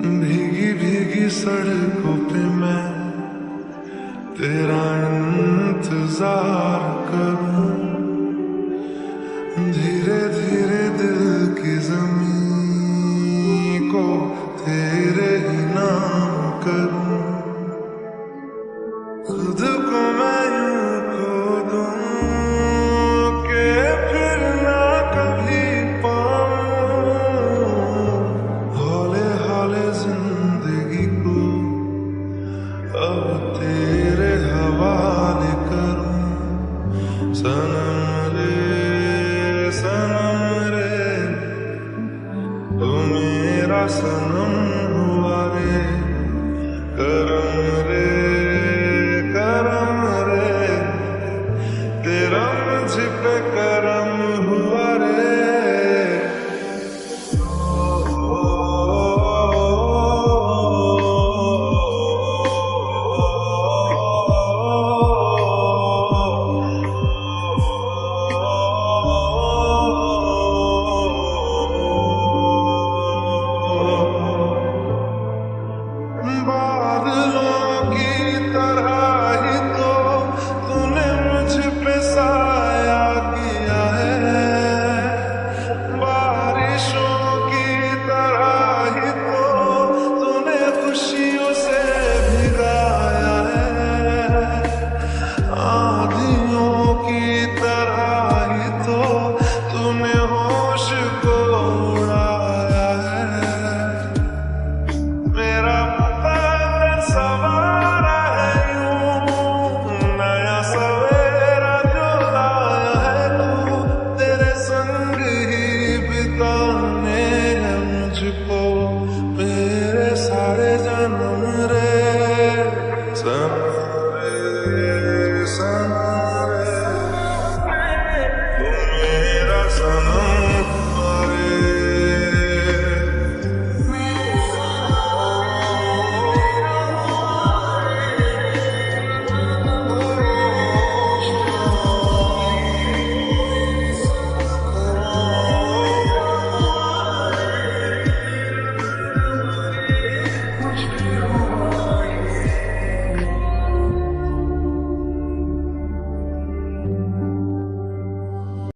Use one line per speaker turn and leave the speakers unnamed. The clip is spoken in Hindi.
भीगी भीगी सड़कों पे मैं तेरा इंतजार करूं, धीरे धीरे दिल की ज़मीं को तेरे ही नाम करूं। खुद को मैं यूं खो दूं कि फिर ना कभी पाऊं, हौले हौले जिंदगी को अब तेरे हवाले करूं। सनम रे तू मेरा सनम हुआ रे, करम रे तेरा मुझ पे करम हुआ रे। बादलों की तरह ही तो तूने मुझ पे साया किया है, बारिशों की तरह ही तो तूने खुशियों से भिगाया है, आंधियों की तरह ही तो तूने होश को उड़ाया है। मेरा सवारा है यूं नया सवेरा जो लाया है तू, तेरे संग ही बिताने हैं मुझको मेरे सारे जन्म रे। सनम रे तू मेरा सनम